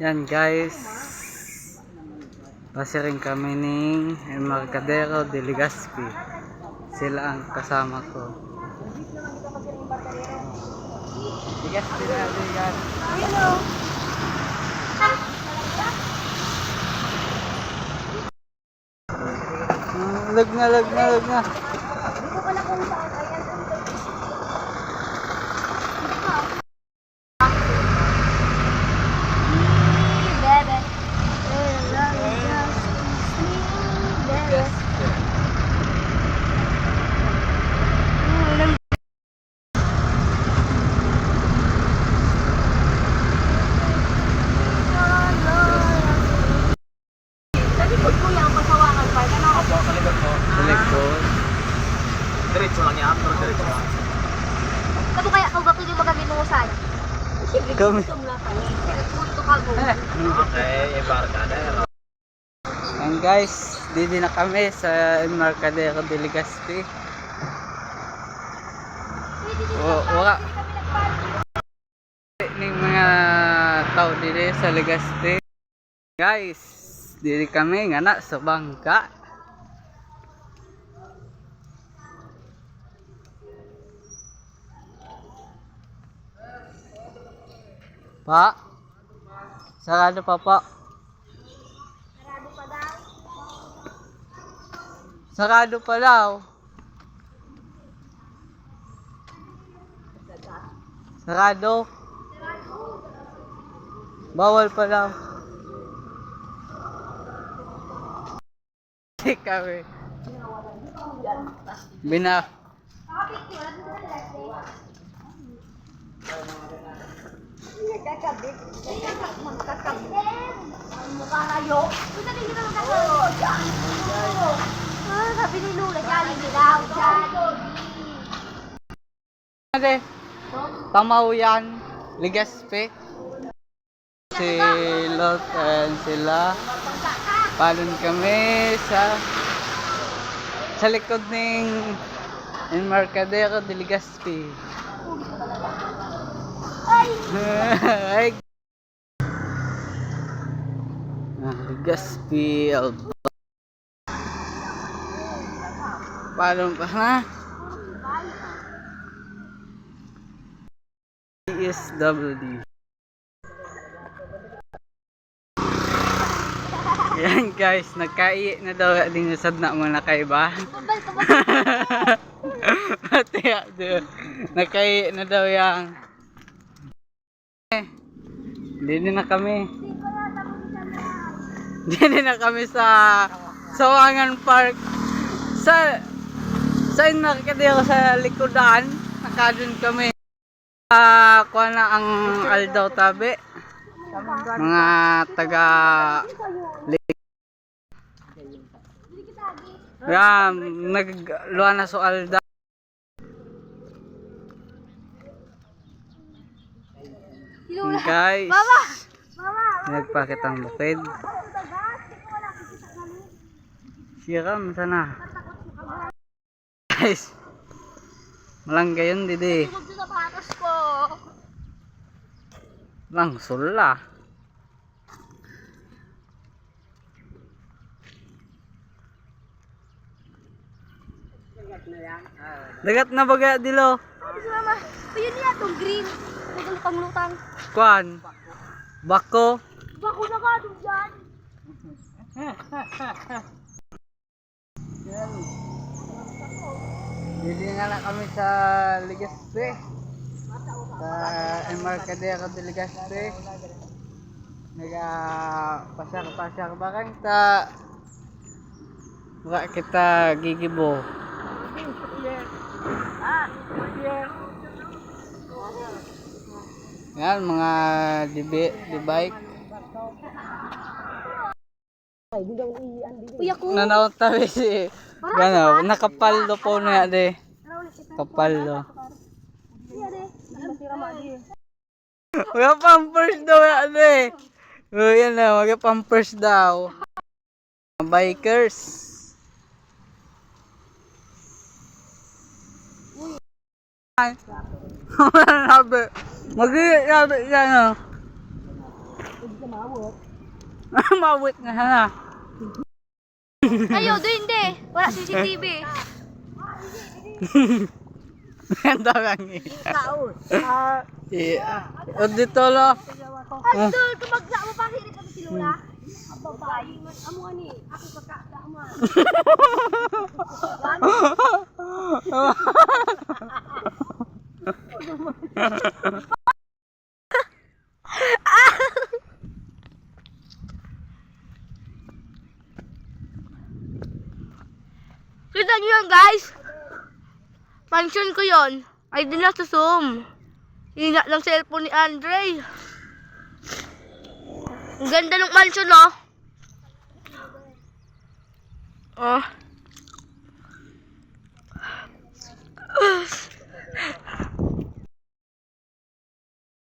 Yan guys, pasiring kami ni Embarcadero de Legazpi. Sila ang kasama ko. Legazpi na ligan. Hello. Lag na. Dito ka na kung saan. Diretso lang yan, pero diretso lang. Kato kaya kung bakit yung magaginusan? Siyempre, Kami. gusto mo lang kami. Punto ka mo. Okay, Embarcadero. Yan guys, didi na kami sa Embarcadero de Legazpi. Wala ng mga tao dito sa Legazpi. Guys, didi kami nga na sa bangka. Pa, sarado pa po. Sarado pa daw. Sarado pa daw. Sarado. Bawal pa daw. Hindi kami. Bina. Kakabit. Magkakabit. Ang mukha kayo. Gusto din kita magkakabit. Ah, sabi ni Lula, Jollibee daw. Jollibee. Ate, tamaw yan. Legazpi. Si Lot and sila. Palon kami sa likod ng Embarcadero de Legazpi. Ay! Legazpi Alba. Palon pa na. PSWD. Yan guys, nagkai na daw din usad na muna kay ba. Ate ado. Nagkai na daw yang. Dito na kami. Dito na kami sa Sawangan Park. Sa Embarcadero sa likodan. Nakadun kami. Kuha na ang Aldaw Tabi. Mga taga yan, nagluwa na so Aldaw. Guys, nagpakit ang bukid. Siram sana. Guys, malangga yun didi. Sapatos ko. Lang sula. Dagat na baga dilo. Ay, si Mama. Ayun niya, itong green. Nagalutang-lutang. Kuan. Bako. Bako na ka, itong dyan. Dili nga na kami sa Legazpi. Sa Embarcadero de Legazpi. Pasyak ba kang ta. Wala kita gigibo. Yan mga di-bike. Uy, ako. Nanawag tabi si gano, nakapaldo po na de. Kapaldo. Mga pampers daw yan eh. Oh, yan na, mga pampers daw. Bikers. Sabi, mag-iit yan. Mawit nga na. Ayo, doon hindi. Wala CCTV. Ang dagang o dito lo. Ay, doon, tumagsa mo pa. Hirit kami si Lola. Ang babae. Amo nga ni. Ako pagkakda mo. Kita nyo yan, guys. Mansion ko yon. Ay, di na sa zoom. Hina ng cellphone ni Andre. Ang ganda ng mansion, no? Oh.